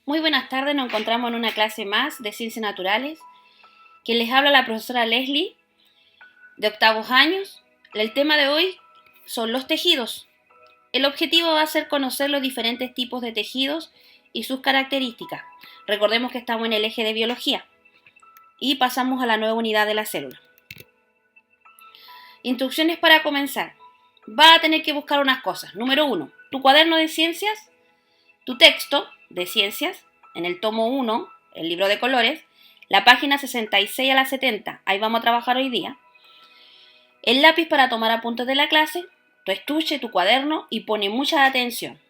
Muy buenas tardes, nos encontramos en una clase más de Ciencias Naturales. Quien les habla la profesora Leslie, de octavos años. El tema de hoy son los tejidos. El objetivo va a ser conocer los diferentes tipos de tejidos y sus características. Recordemos que estamos en el eje de biología. Y pasamos a la nueva unidad de la célula. Instrucciones para comenzar. Va a tener que buscar unas cosas. Número 1, tu cuaderno de ciencias, tu texto de ciencias, en el tomo 1, el libro de colores, la página 66 a la 70, ahí vamos a trabajar hoy día. El lápiz para tomar apuntes de la clase, tu estuche, tu cuaderno y pone mucha atención.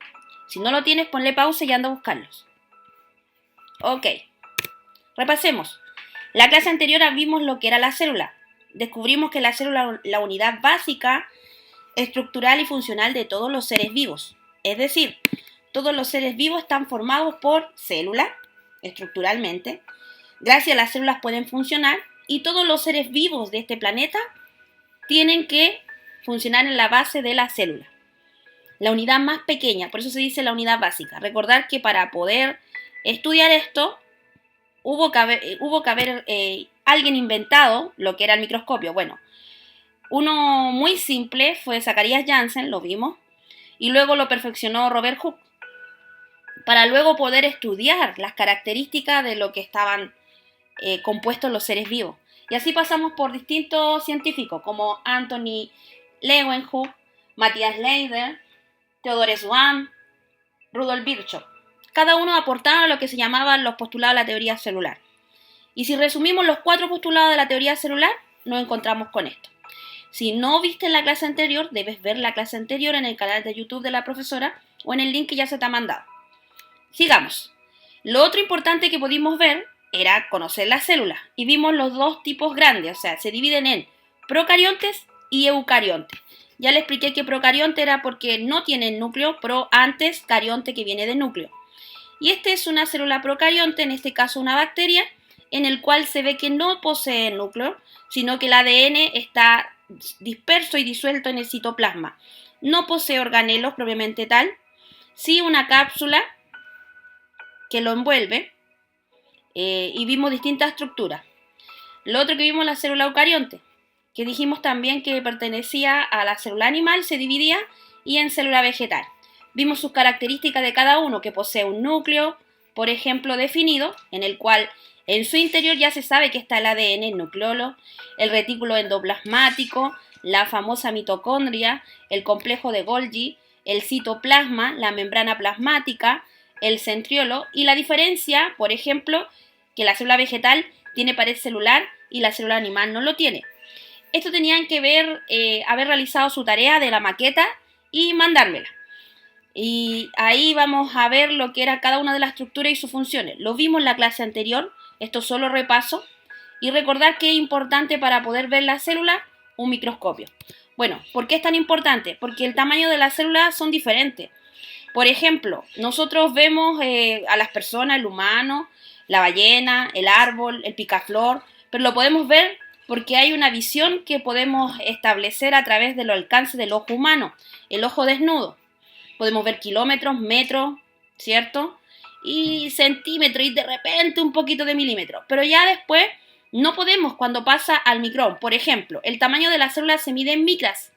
Si no lo tienes, ponle pausa y anda a buscarlos. Ok, repasemos. La clase anterior vimos lo que era la célula. Descubrimos que la célula es la unidad básica, estructural y funcional de todos los seres vivos. Es decir, todos los seres vivos están formados por células, estructuralmente. Gracias a las células pueden funcionar y todos los seres vivos de este planeta tienen que funcionar en la base de la célula. La unidad más pequeña, por eso se dice la unidad básica. Recordar que para poder estudiar esto, hubo que haber alguien inventado lo que era el microscopio. Bueno, uno muy simple fue Zacharias Janssen, lo vimos, y luego lo perfeccionó Robert Hooke, para luego poder estudiar las características de lo que estaban compuestos los seres vivos. Y así pasamos por distintos científicos como Anthony Leeuwenhoek, Matthias Leider, Theodore Swan, Rudolf Virchow. Cada uno aportaba lo que se llamaban los postulados de la teoría celular. Y si resumimos los 4 postulados de la teoría celular, nos encontramos con esto. Si no viste la clase anterior, debes ver la clase anterior en el canal de YouTube de la profesora o en el link que ya se te ha mandado. Sigamos. Lo otro importante que pudimos ver era conocer las células y vimos los dos tipos grandes, o sea, se dividen en procariontes y eucariontes. Ya le expliqué que procarionte era porque no tienen núcleo, antes carionte que viene de núcleo. Y esta es una célula procarionte, en este caso una bacteria, en el cual se ve que no posee núcleo, sino que el ADN está disperso y disuelto en el citoplasma. No posee organelos propiamente tal, sí una cápsula que lo envuelve, y vimos distintas estructuras. Lo otro que vimos la célula eucarionte, que dijimos también que pertenecía a la célula animal, se dividía, y en célula vegetal. Vimos sus características de cada uno, que posee un núcleo, por ejemplo, definido, en el cual en su interior ya se sabe que está el ADN, el nucleolo, el retículo endoplasmático, la famosa mitocondria, el complejo de Golgi, el citoplasma, la membrana plasmática, el centriolo, y la diferencia, por ejemplo, que la célula vegetal tiene pared celular y la célula animal no lo tiene. Esto tenían que ver, haber realizado su tarea de la maqueta y mandármela. Y ahí vamos a ver lo que era cada una de las estructuras y sus funciones. Lo vimos en la clase anterior, esto solo repaso. Y recordar que es importante para poder ver la célula un microscopio. Bueno, ¿por qué es tan importante? Porque el tamaño de las células son diferentes. Por ejemplo, nosotros vemos a las personas, el humano, la ballena, el árbol, el picaflor, pero lo podemos ver porque hay una visión que podemos establecer a través del alcance del ojo humano, el ojo desnudo. Podemos ver kilómetros, metros, ¿cierto? Y centímetros y de repente un poquito de milímetros. Pero ya después no podemos cuando pasa al micrón. Por ejemplo, el tamaño de la célula se mide en micras.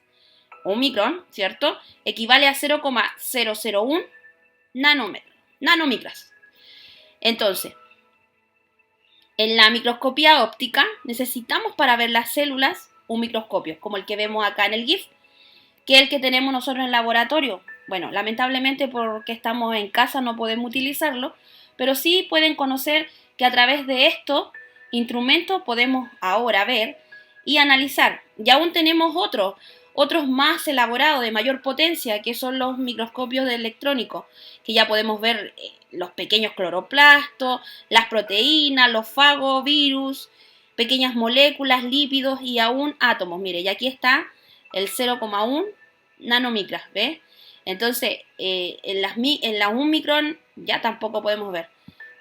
Un micrón, ¿cierto? Equivale a 0,001 nanomicras. Entonces, en la microscopía óptica necesitamos para ver las células un microscopio, como el que vemos acá en el GIF, que es el que tenemos nosotros en el laboratorio. Bueno, lamentablemente porque estamos en casa no podemos utilizarlo, pero sí pueden conocer que a través de estos instrumentos podemos ahora ver y analizar. Y aún tenemos otros más elaborados, de mayor potencia, que son los microscopios de electrónicos, que ya podemos ver los pequeños cloroplastos, las proteínas, los fagos, virus, pequeñas moléculas, lípidos y aún átomos. Mire, y aquí está el 0,1 nanomicras, ¿ves? Entonces, en las 1 micrón ya tampoco podemos ver.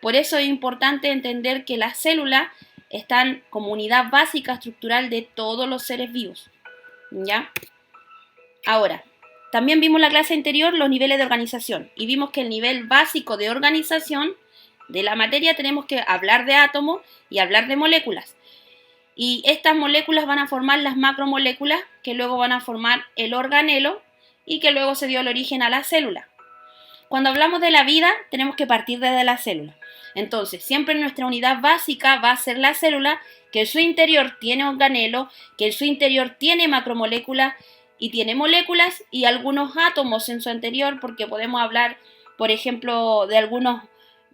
Por eso es importante entender que las células están como unidad básica estructural de todos los seres vivos. ¿Ya? Ahora, también vimos en la clase anterior los niveles de organización y vimos que el nivel básico de organización de la materia tenemos que hablar de átomos y hablar de moléculas. Y estas moléculas van a formar las macromoléculas, que luego van a formar el organelo y que luego se dio el origen a la célula. Cuando hablamos de la vida, tenemos que partir desde la célula. Entonces, siempre nuestra unidad básica va a ser la célula, que en su interior tiene organelo, que en su interior tiene macromoléculas y tiene moléculas y algunos átomos en su interior, porque podemos hablar, por ejemplo, de algunos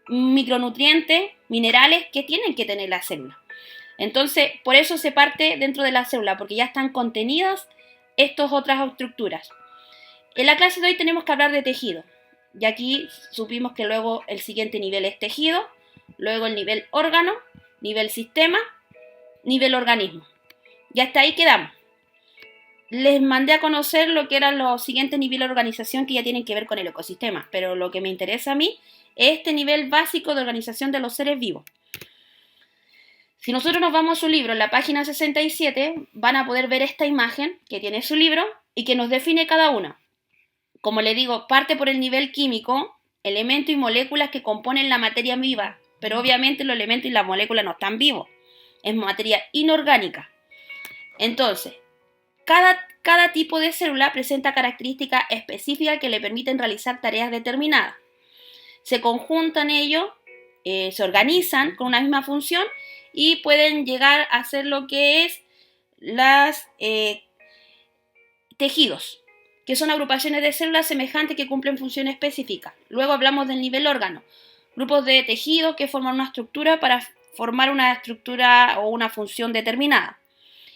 micronutrientes, minerales que tienen que tener la célula. Entonces, por eso se parte dentro de la célula, porque ya están contenidas estas otras estructuras. En la clase de hoy tenemos que hablar de tejido. Y aquí supimos que luego el siguiente nivel es tejido, luego el nivel órgano, nivel sistema, nivel organismo. Y hasta ahí quedamos. Les mandé a conocer lo que eran los siguientes niveles de organización que ya tienen que ver con el ecosistema, pero lo que me interesa a mí es este nivel básico de organización de los seres vivos. Si nosotros nos vamos a su libro, en la página 67, van a poder ver esta imagen que tiene su libro y que nos define cada una. Como le digo, parte por el nivel químico, elementos y moléculas que componen la materia viva, pero obviamente los elementos y las moléculas no están vivos, es materia inorgánica. Entonces, cada tipo de célula presenta características específicas que le permiten realizar tareas determinadas. Se conjuntan ellos, se organizan con una misma función y pueden llegar a hacer lo que es los tejidos, que son agrupaciones de células semejantes que cumplen funciones específicas. Luego hablamos del nivel órgano, grupos de tejidos que forman una estructura para formar una estructura o una función determinada.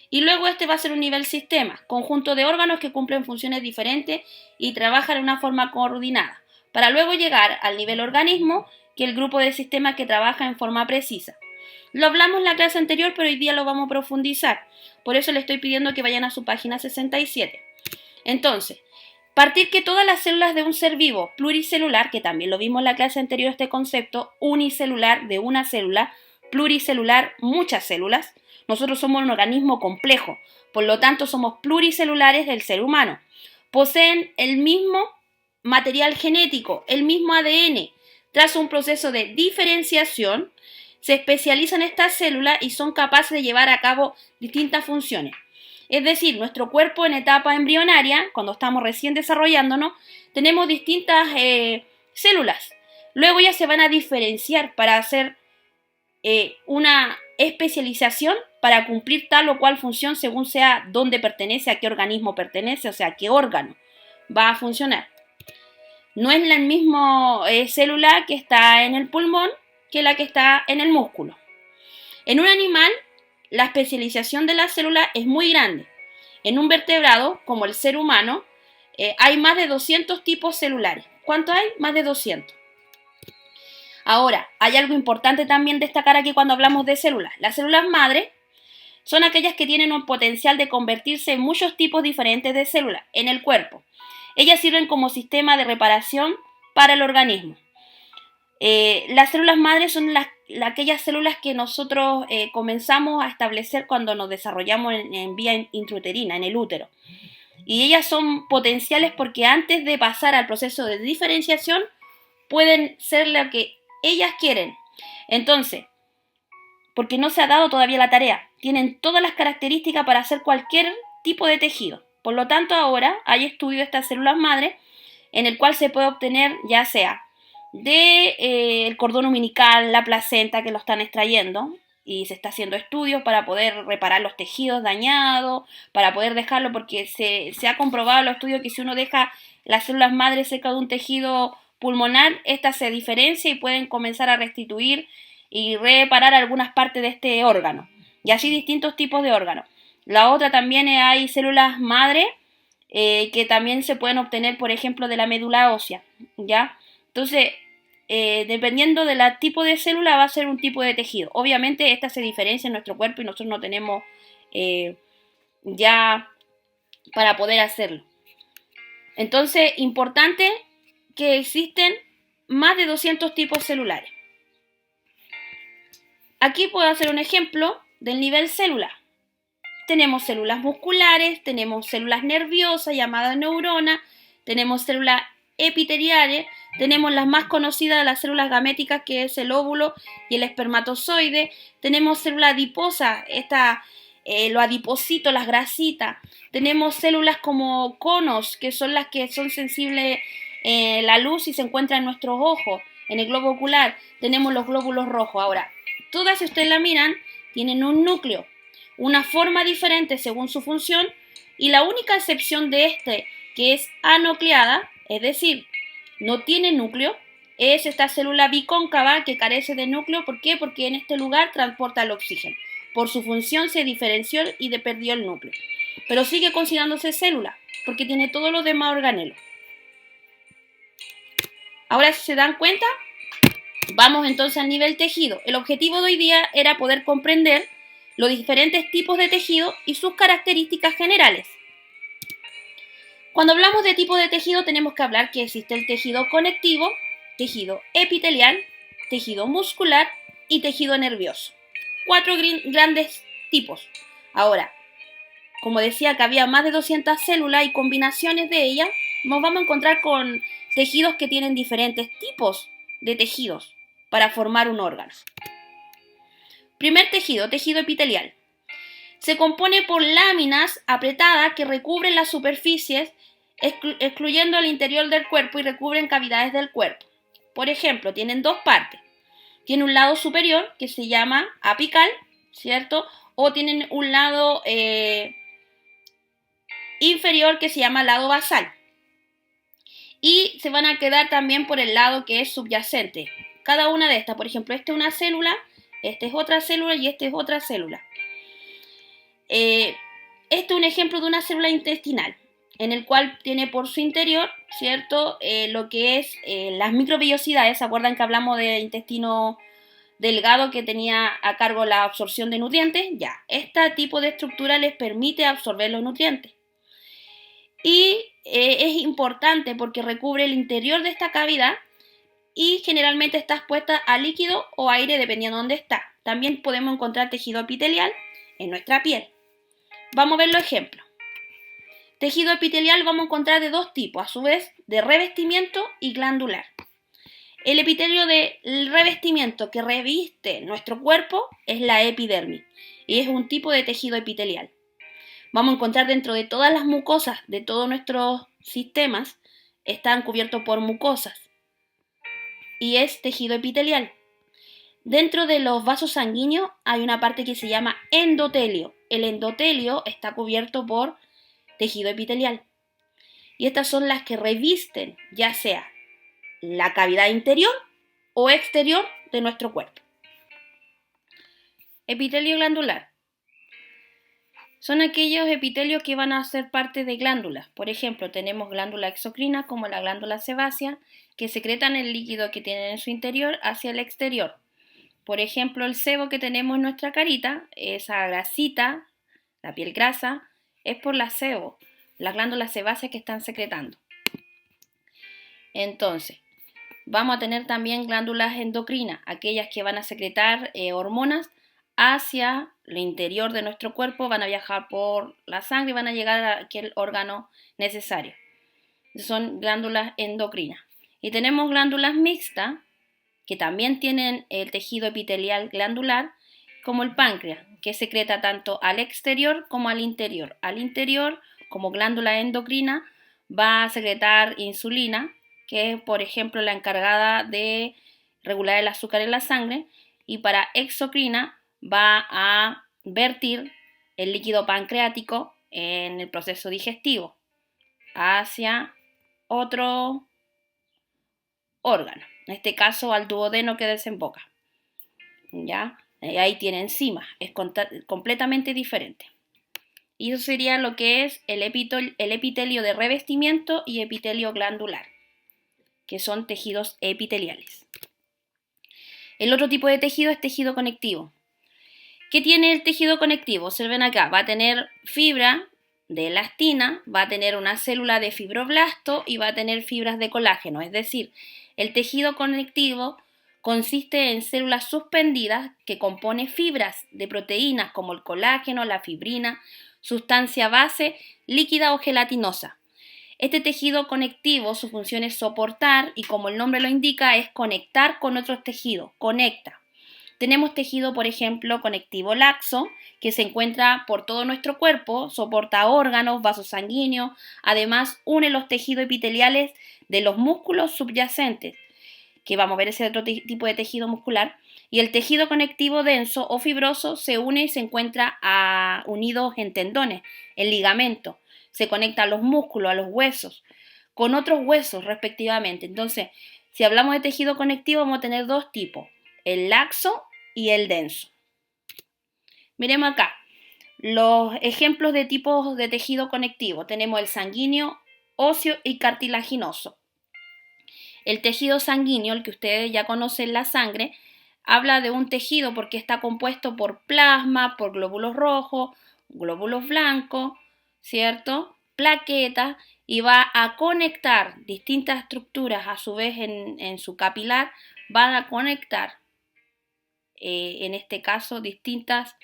Y luego este va a ser un nivel sistema, conjunto de órganos que cumplen funciones diferentes y trabajan de una forma coordinada, para luego llegar al nivel organismo, que es el grupo de sistemas que trabaja en forma precisa. Lo hablamos en la clase anterior, pero hoy día lo vamos a profundizar. Por eso le estoy pidiendo que vayan a su página 67. Entonces, partir que todas las células de un ser vivo pluricelular, que también lo vimos en la clase anterior este concepto, unicelular de una célula, pluricelular muchas células, nosotros somos un organismo complejo, por lo tanto somos pluricelulares del ser humano. Poseen el mismo material genético, el mismo ADN. Tras un proceso de diferenciación, se especializan estas células y son capaces de llevar a cabo distintas funciones. Es decir, nuestro cuerpo en etapa embrionaria, cuando estamos recién desarrollándonos, tenemos distintas células. Luego ellas se van a diferenciar para hacer una especialización para cumplir tal o cual función según sea dónde pertenece, a qué organismo pertenece, o sea, a qué órgano va a funcionar. No es la misma célula que está en el pulmón que la que está en el músculo. En un animal, la especialización de la célula es muy grande. En un vertebrado, como el ser humano, hay más de 200 tipos celulares. ¿Cuántos hay? Más de 200. Ahora, hay algo importante también destacar aquí cuando hablamos de células. Las células madre son aquellas que tienen un potencial de convertirse en muchos tipos diferentes de células en el cuerpo. Ellas sirven como sistema de reparación para el organismo. Las células madres son aquellas células que nosotros comenzamos a establecer cuando nos desarrollamos en vía intrauterina, en el útero. Y ellas son potenciales porque antes de pasar al proceso de diferenciación pueden ser lo que ellas quieren. Entonces, porque no se ha dado todavía la tarea, tienen todas las características para hacer cualquier tipo de tejido. Por lo tanto, ahora hay estudios de estas células madre en el cual se puede obtener ya sea el cordón umbilical, la placenta que lo están extrayendo y se está haciendo estudios para poder reparar los tejidos dañados, para poder dejarlo porque se ha comprobado en los estudios que si uno deja las células madre cerca de un tejido pulmonar, esta se diferencia y pueden comenzar a restituir y reparar algunas partes de este órgano. Y así distintos tipos de órganos. La otra también hay células madre que también se pueden obtener, por ejemplo, de la médula ósea, ¿ya? Entonces, dependiendo del tipo de célula va a ser un tipo de tejido. Obviamente esta se diferencia en nuestro cuerpo y nosotros no tenemos ya para poder hacerlo. Entonces, importante que existen más de 200 tipos celulares. Aquí puedo hacer un ejemplo del nivel celular. Tenemos células musculares, tenemos células nerviosas llamadas neuronas, tenemos células epiteliales tenemos las más conocidas, las células gaméticas, que es el óvulo y el espermatozoide. Tenemos células adiposas, los adipocitos, las grasitas. Tenemos células como conos, que son las que son sensibles a la luz y se encuentran en nuestros ojos, en el globo ocular. Tenemos los glóbulos rojos. Ahora, todas, si ustedes la miran, tienen un núcleo, una forma diferente según su función, y la única excepción de que es anucleada, es decir, no tiene núcleo, es esta célula bicóncava que carece de núcleo. ¿Por qué? Porque en este lugar transporta el oxígeno. Por su función se diferenció y perdió el núcleo. Pero sigue considerándose célula, porque tiene todos los demás organelos. Ahora, si se dan cuenta, vamos entonces al nivel tejido. El objetivo de hoy día era poder comprender los diferentes tipos de tejido y sus características generales. Cuando hablamos de tipo de tejido, tenemos que hablar que existe el tejido conectivo, tejido epitelial, tejido muscular y tejido nervioso. 4 grandes tipos. Ahora, como decía que había más de 200 células y combinaciones de ellas, nos vamos a encontrar con tejidos que tienen diferentes tipos de tejidos para formar un órgano. Primer tejido, tejido epitelial. Se compone por láminas apretadas que recubren las superficies, excluyendo el interior del cuerpo, y recubren cavidades del cuerpo. Por ejemplo, tienen dos partes. Tiene un lado superior que se llama apical, ¿cierto? O tienen un lado inferior que se llama lado basal. Y se van a quedar también por el lado que es subyacente. Cada una de estas, por ejemplo, esta es una célula, esta es otra célula y esta es otra célula. Este es un ejemplo de una célula intestinal, en el cual tiene por su interior, ¿cierto? Lo que es las microvellosidades. ¿Se acuerdan que hablamos de intestino delgado que tenía a cargo la absorción de nutrientes? Ya, este tipo de estructura les permite absorber los nutrientes. Y es importante porque recubre el interior de esta cavidad y generalmente está expuesta a líquido o aire dependiendo de dónde está. También podemos encontrar tejido epitelial en nuestra piel. Vamos a ver los ejemplos. Tejido epitelial vamos a encontrar de dos tipos, a su vez, de revestimiento y glandular. El epitelio de revestimiento que reviste nuestro cuerpo es la epidermis y es un tipo de tejido epitelial. Vamos a encontrar dentro de todas las mucosas de todos nuestros sistemas, están cubiertos por mucosas y es tejido epitelial. Dentro de los vasos sanguíneos hay una parte que se llama endotelio. El endotelio está cubierto por tejido epitelial. Y estas son las que revisten ya sea la cavidad interior o exterior de nuestro cuerpo. Epitelio glandular. Son aquellos epitelios que van a ser parte de glándulas. Por ejemplo, tenemos glándulas exocrinas como la glándula sebácea que secretan el líquido que tienen en su interior hacia el exterior. Por ejemplo, el sebo que tenemos en nuestra carita, esa grasita, la piel grasa, es por la sebo, las glándulas sebáceas que están secretando. Entonces, vamos a tener también glándulas endocrinas, aquellas que van a secretar hormonas hacia el interior de nuestro cuerpo, van a viajar por la sangre y van a llegar a aquel órgano necesario. Son glándulas endocrinas. Y tenemos glándulas mixtas, que también tienen el tejido epitelial glandular, como el páncreas, que secreta tanto al exterior como al interior. Al interior, como glándula endocrina, va a secretar insulina, que es, por ejemplo, la encargada de regular el azúcar en la sangre, y para exocrina va a vertir el líquido pancreático en el proceso digestivo hacia otro órgano, en este caso al duodeno que desemboca. ¿Ya? Ahí tiene enzimas, es completamente diferente. Y eso sería lo que es el epitelio de revestimiento y epitelio glandular, que son tejidos epiteliales. El otro tipo de tejido es tejido conectivo. ¿Qué tiene el tejido conectivo? Observen acá, va a tener fibra de elastina, va a tener una célula de fibroblasto y va a tener fibras de colágeno. Es decir, el tejido conectivo consiste en células suspendidas que componen fibras de proteínas como el colágeno, la fibrina, sustancia base líquida o gelatinosa. Este tejido conectivo, su función es soportar y como el nombre lo indica, es conectar con otros tejidos, conecta. Tenemos tejido, por ejemplo, conectivo laxo, que se encuentra por todo nuestro cuerpo, soporta órganos, vasos sanguíneos, además une los tejidos epiteliales de los músculos subyacentes, que vamos a ver ese otro tipo de tejido muscular, y el tejido conectivo denso o fibroso se une y se encuentra unidos en tendones, en ligamentos, se conecta a los músculos, a los huesos, con otros huesos respectivamente. Entonces, si hablamos de tejido conectivo, vamos a tener dos tipos, el laxo y el denso. Miremos acá los ejemplos de tipos de tejido conectivo. Tenemos el sanguíneo, óseo y cartilaginoso. El tejido sanguíneo, el que ustedes ya conocen, la sangre, habla de un tejido porque está compuesto por plasma, por glóbulos rojos, glóbulos blancos, ¿cierto? Plaquetas, y va a conectar distintas estructuras a su vez en su capilar, van a conectar en este caso distintos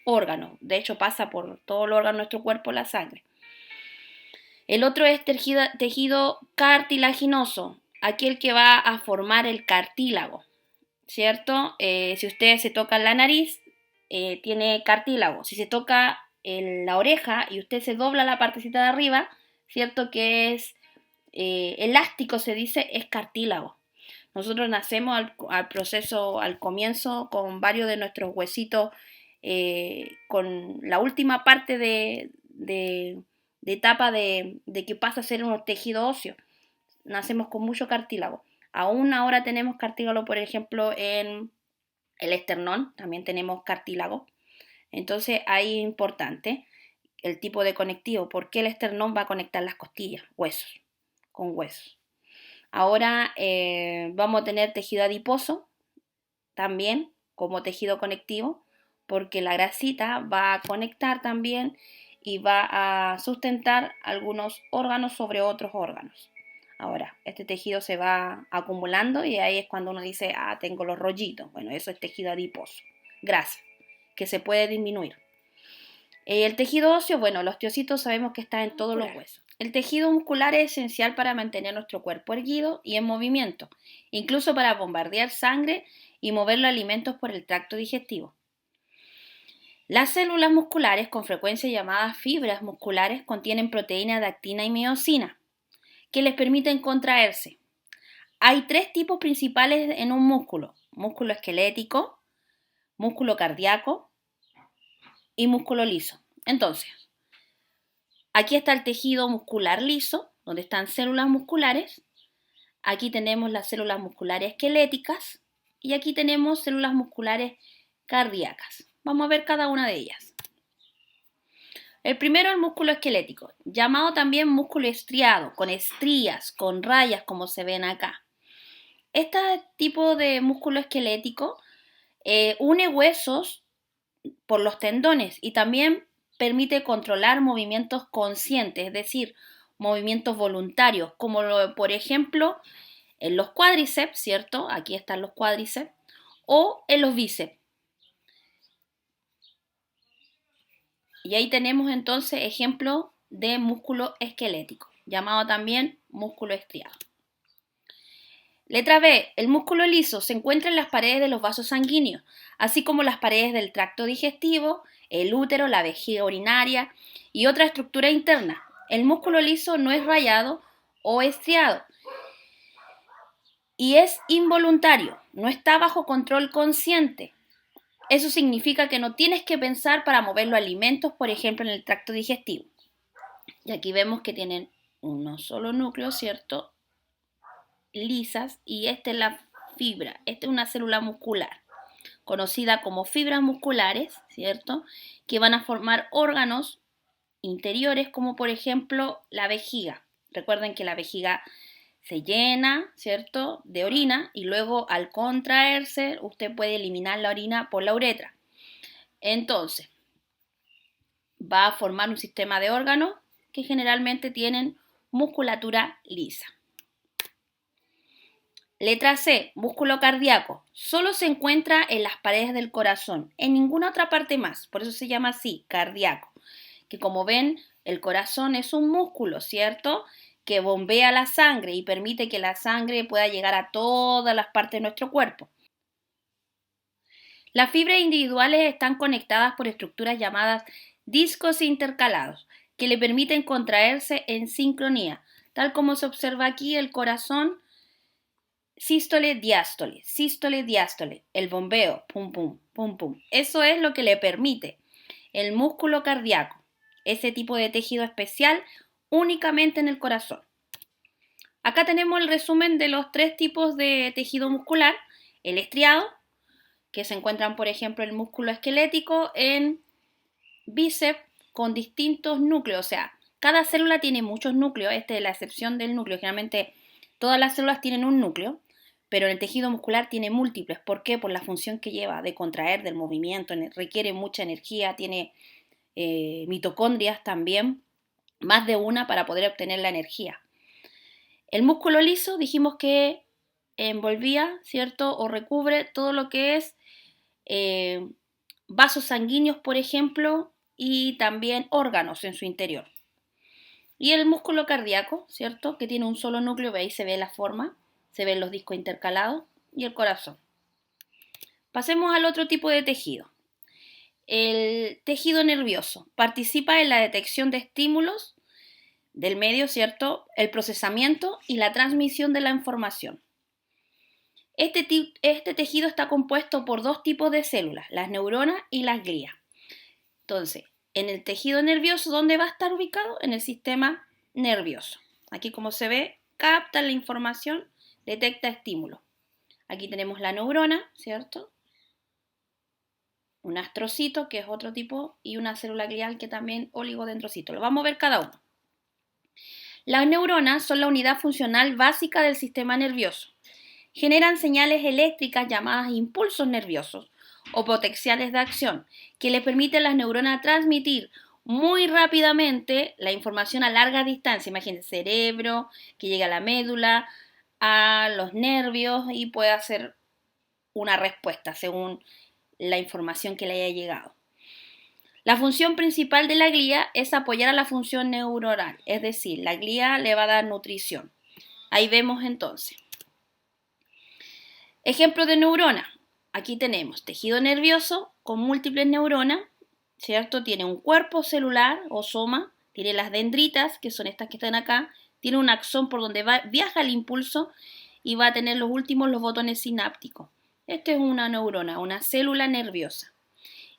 órganos. De hecho pasa por todo el órgano de nuestro cuerpo la sangre. El otro es tejido cartilaginoso, aquel que va a formar el cartílago, ¿cierto? Si ustedes se tocan la nariz, tiene cartílago. Si se toca la oreja y usted se dobla la partecita de arriba, ¿cierto? Que es elástico, se dice, es cartílago. Nosotros nacemos al comienzo con varios de nuestros huesitos, con la última parte de etapa de que pasa a ser un tejido óseo. Nacemos con mucho cartílago. Aún ahora tenemos cartílago, por ejemplo, en el esternón, también tenemos cartílago. Entonces ahí es importante el tipo de conectivo, porque el esternón va a conectar las costillas, huesos, con huesos. Ahora vamos a tener tejido adiposo también como tejido conectivo, porque la grasita va a conectar también y va a sustentar algunos órganos sobre otros órganos. Ahora, este tejido se va acumulando y ahí es cuando uno dice, tengo los rollitos. Bueno, eso es tejido adiposo, grasa, que se puede disminuir. El tejido óseo, bueno, los osteocitos sabemos que está en todos los huesos. El tejido muscular es esencial para mantener nuestro cuerpo erguido y en movimiento, incluso para bombardear sangre y mover los alimentos por el tracto digestivo. Las células musculares, con frecuencia llamadas fibras musculares, contienen proteínas de actina y miosina, que les permiten contraerse. Hay tres tipos principales en un músculo: músculo esquelético, músculo cardíaco y músculo liso. Entonces, aquí está el tejido muscular liso, donde están células musculares. Aquí tenemos las células musculares esqueléticas y aquí tenemos células musculares cardíacas. Vamos a ver cada una de ellas. El primero, el músculo esquelético, llamado también músculo estriado, con estrías, con rayas, como se ven acá. Este tipo de músculo esquelético une huesos por los tendones y también permite controlar movimientos conscientes, es decir, movimientos voluntarios, como por ejemplo en los cuádriceps, ¿cierto? Aquí están los cuádriceps, o en los bíceps. Y ahí tenemos entonces ejemplo de músculo esquelético, llamado también músculo estriado. Letra B. El músculo liso se encuentra en las paredes de los vasos sanguíneos, así como las paredes del tracto digestivo, el útero, la vejiga urinaria y otra estructura interna. El músculo liso no es rayado o estriado y es involuntario, no está bajo control consciente. Eso significa que no tienes que pensar para mover los alimentos, por ejemplo, en el tracto digestivo. Y aquí vemos que tienen un solo núcleo, ¿cierto? Lisas, y esta es la fibra, esta es una célula muscular, conocida como fibras musculares, ¿cierto? Que van a formar órganos interiores como por ejemplo la vejiga. Recuerden que la vejiga se llena, ¿cierto?, de orina y luego al contraerse usted puede eliminar la orina por la uretra. Entonces, va a formar un sistema de órganos que generalmente tienen musculatura lisa. Letra C, músculo cardíaco. Solo se encuentra en las paredes del corazón, en ninguna otra parte más. Por eso se llama así, cardíaco. Que como ven, el corazón es un músculo, ¿cierto?, que bombea la sangre y permite que la sangre pueda llegar a todas las partes de nuestro cuerpo. Las fibras individuales están conectadas por estructuras llamadas discos intercalados, que le permiten contraerse en sincronía, tal como se observa aquí el corazón, sístole, diástole, el bombeo, pum, pum, pum, pum. Eso es lo que le permite el músculo cardíaco, ese tipo de tejido especial únicamente en el corazón. Acá tenemos el resumen de los 3 tipos de tejido muscular: el estriado, que se encuentran, por ejemplo, el músculo esquelético en bíceps con distintos núcleos, o sea, cada célula tiene muchos núcleos, esta es la excepción del núcleo, generalmente todas las células tienen un núcleo, pero el tejido muscular tiene múltiples. ¿Por qué? Por la función que lleva de contraer, del movimiento, requiere mucha energía, tiene mitocondrias también, más de una para poder obtener la energía. El músculo liso dijimos que envolvía, ¿cierto? O recubre todo lo que es vasos sanguíneos, por ejemplo, y también órganos en su interior. Y el músculo cardíaco, ¿cierto? Que tiene un solo núcleo, ahí se ve la forma, se ven los discos intercalados y el corazón. Pasemos al otro tipo de tejido. El tejido nervioso participa en la detección de estímulos del medio, ¿cierto? El procesamiento y la transmisión de la información. Este tejido está compuesto por 2 tipos de células, las neuronas y las glías. Entonces, en el tejido nervioso, ¿dónde va a estar ubicado? En el sistema nervioso. Aquí, como se ve, capta la información, detecta estímulos. Aquí tenemos la neurona, ¿cierto? Un astrocito, que es otro tipo, y una célula glial, que también oligodendrocito. Lo vamos a ver cada uno. Las neuronas son la unidad funcional básica del sistema nervioso. Generan señales eléctricas llamadas impulsos nerviosos o potenciales de acción, que le permiten a las neuronas transmitir muy rápidamente la información a larga distancia. Imagínense, cerebro, que llega a la médula, a los nervios y puede hacer una respuesta según la información que le haya llegado. La función principal de la glía es apoyar a la función neuronal, es decir, la glía le va a dar nutrición. Ahí vemos entonces. Ejemplo de neurona. Aquí tenemos tejido nervioso con múltiples neuronas, ¿cierto? Tiene un cuerpo celular o soma, tiene las dendritas, que son estas que están acá, tiene un axón por donde viaja el impulso y va a tener los botones sinápticos. Esta es una neurona, una célula nerviosa.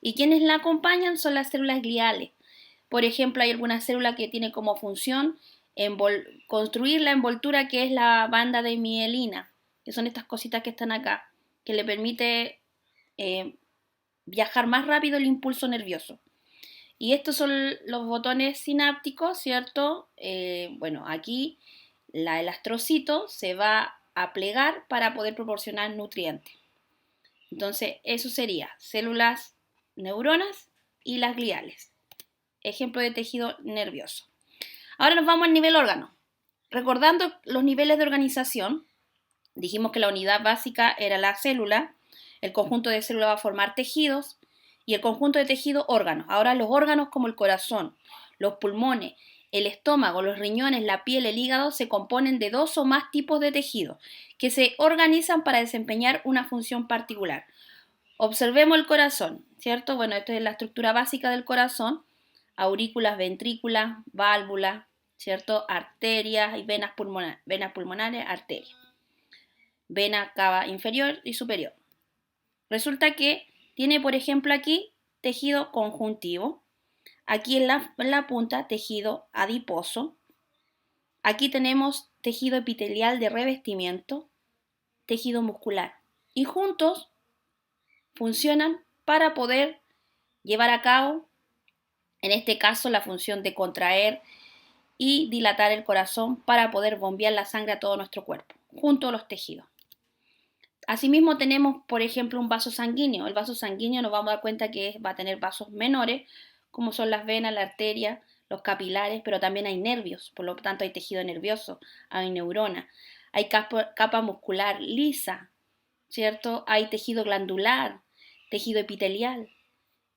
Y quienes la acompañan son las células gliales. Por ejemplo, hay alguna célula que tiene como función construir la envoltura que es la banda de mielina, que son estas cositas que están acá, que le permite viajar más rápido el impulso nervioso. Y estos son los botones sinápticos, ¿cierto? Bueno, aquí el astrocito se va a plegar para poder proporcionar nutrientes. Entonces, eso sería células, neuronas y las gliales. Ejemplo de tejido nervioso. Ahora nos vamos al nivel órgano. Recordando los niveles de organización, dijimos que la unidad básica era la célula, el conjunto de células va a formar tejidos y el conjunto de tejidos órganos. Ahora los órganos como el corazón, los pulmones, el estómago, los riñones, la piel, el hígado se componen de 2 o más tipos de tejidos que se organizan para desempeñar una función particular. Observemos el corazón, ¿cierto? Bueno, esta es la estructura básica del corazón: aurículas, ventrículas, válvulas, ¿cierto? Arterias y venas pulmonares, arterias. Vena cava inferior y superior. Resulta que tiene, por ejemplo, aquí tejido conjuntivo, aquí en la punta tejido adiposo, aquí tenemos tejido epitelial de revestimiento, tejido muscular, y juntos funcionan para poder llevar a cabo, en este caso, la función de contraer y dilatar el corazón para poder bombear la sangre a todo nuestro cuerpo, junto a los tejidos. Asimismo tenemos, por ejemplo, un vaso sanguíneo. El vaso sanguíneo nos vamos a dar cuenta que va a tener vasos menores, como son las venas, la arteria, los capilares, pero también hay nervios, por lo tanto hay tejido nervioso, hay neurona, hay capa muscular lisa, ¿cierto? Hay tejido glandular, tejido epitelial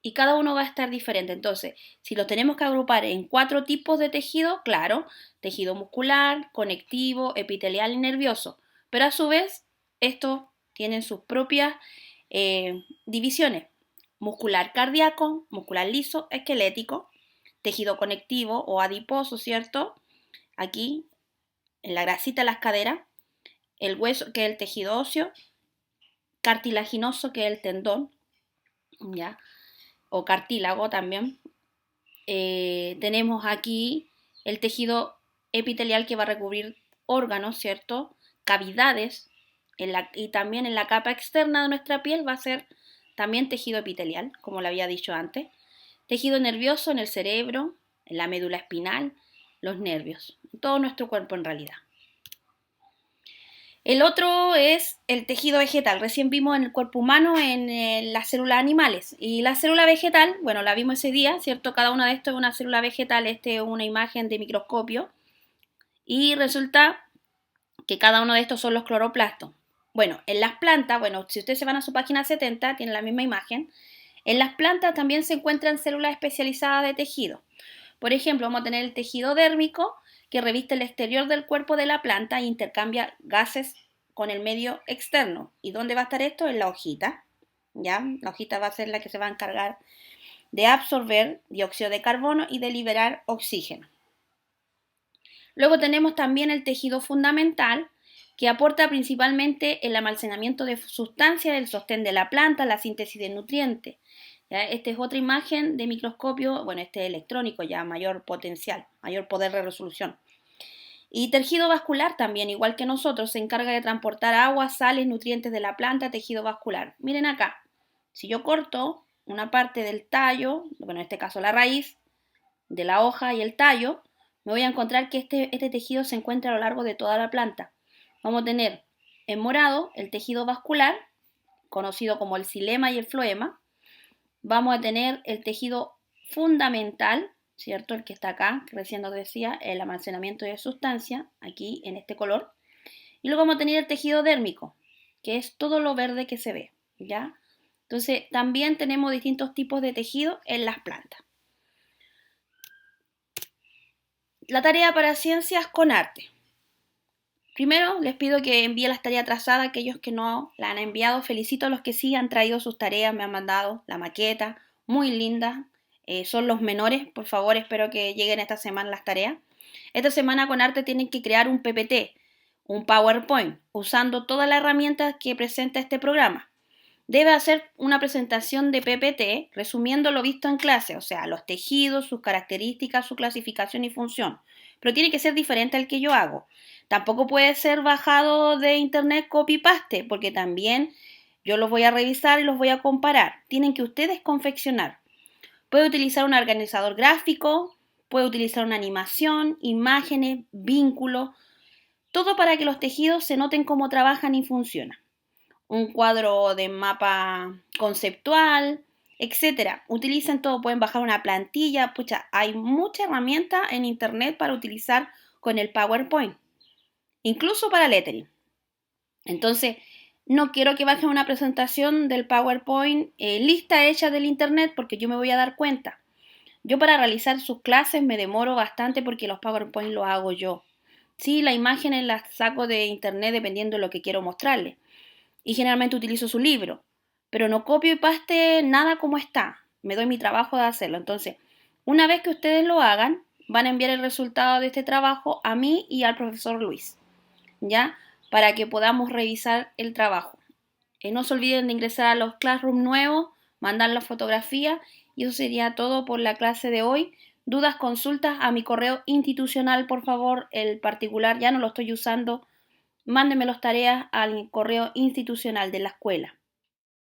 y cada uno va a estar diferente. Entonces, si los tenemos que agrupar en 4 tipos de tejido, claro, tejido muscular, conectivo, epitelial y nervioso. Pero a su vez, estos tienen sus propias divisiones. Muscular cardíaco, muscular liso, esquelético, tejido conectivo o adiposo, ¿cierto? Aquí, en la grasita de las caderas, el hueso, que es el tejido óseo, cartilaginoso, que es el tendón, ¿ya? O cartílago también. Tenemos aquí el tejido epitelial que va a recubrir órganos, ¿cierto? Cavidades, y también en la capa externa de nuestra piel va a ser también tejido epitelial, como lo había dicho antes. Tejido nervioso en el cerebro, en la médula espinal, los nervios, todo nuestro cuerpo en realidad. El otro es el tejido vegetal. Recién vimos en el cuerpo humano en las células animales. Y la célula vegetal, bueno, la vimos ese día, ¿cierto? Cada una de estos es una célula vegetal. Este es una imagen de microscopio. Y resulta que cada uno de estos son los cloroplastos. Bueno, en las plantas, bueno, si ustedes se van a su página 70, tienen la misma imagen. En las plantas también se encuentran células especializadas de tejido. Por ejemplo, vamos a tener el tejido dérmico, que reviste el exterior del cuerpo de la planta e intercambia gases con el medio externo. ¿Y dónde va a estar esto? En la hojita. ¿Ya? La hojita va a ser la que se va a encargar de absorber dióxido de carbono y de liberar oxígeno. Luego tenemos también el tejido fundamental, que aporta principalmente el almacenamiento de sustancias, el sostén de la planta, la síntesis de nutrientes. ¿Ya? Esta es otra imagen de microscopio, bueno, este es electrónico, ya mayor potencial, mayor poder de resolución. Y tejido vascular también, igual que nosotros, se encarga de transportar agua, sales, nutrientes de la planta, tejido vascular. Miren acá, si yo corto una parte del tallo, bueno, en este caso la raíz, de la hoja y el tallo, me voy a encontrar que este tejido se encuentra a lo largo de toda la planta. Vamos a tener en morado el tejido vascular, conocido como el xilema y el floema. Vamos a tener el tejido fundamental, ¿cierto? El que está acá, que recién nos decía, el almacenamiento de sustancia, aquí en este color. Y luego vamos a tener el tejido dérmico, que es todo lo verde que se ve, ¿ya? Entonces, también tenemos distintos tipos de tejido en las plantas. La tarea para ciencias con arte. Primero, les pido que envíen las tareas trazadas. Aquellos que no la han enviado, felicito a los que sí han traído sus tareas, me han mandado la maqueta, muy linda. Son los menores, por favor, espero que lleguen esta semana las tareas. Esta semana con arte tienen que crear un PPT, un PowerPoint, usando todas las herramientas que presenta este programa. Debe hacer una presentación de PPT resumiendo lo visto en clase, o sea, los tejidos, sus características, su clasificación y función. Pero tiene que ser diferente al que yo hago. Tampoco puede ser bajado de internet copy-paste, porque también yo los voy a revisar y los voy a comparar. Tienen que ustedes confeccionar. Puede utilizar un organizador gráfico, puede utilizar una animación, imágenes, vínculos, todo para que los tejidos se noten cómo trabajan y funcionan. Un cuadro de mapa conceptual, etcétera. Utilicen todo, pueden bajar una plantilla. Pucha, hay mucha herramienta en internet para utilizar con el PowerPoint, incluso para lettering. Entonces, no quiero que bajen una presentación del PowerPoint lista hecha del internet, porque yo me voy a dar cuenta. Yo para realizar sus clases me demoro bastante porque los PowerPoint los hago yo. Sí, las imágenes las saco de internet dependiendo de lo que quiero mostrarles. Y generalmente utilizo su libro, pero no copio y paste nada como está. Me doy mi trabajo de hacerlo. Entonces, una vez que ustedes lo hagan, van a enviar el resultado de este trabajo a mí y al profesor Luis, ¿ya? Para que podamos revisar el trabajo. No se olviden de ingresar a los Classroom nuevos, mandar la fotografía y eso sería todo por la clase de hoy. Dudas, consultas a mi correo institucional, por favor, el particular ya no lo estoy usando. Mándenme las tareas al correo institucional de la escuela.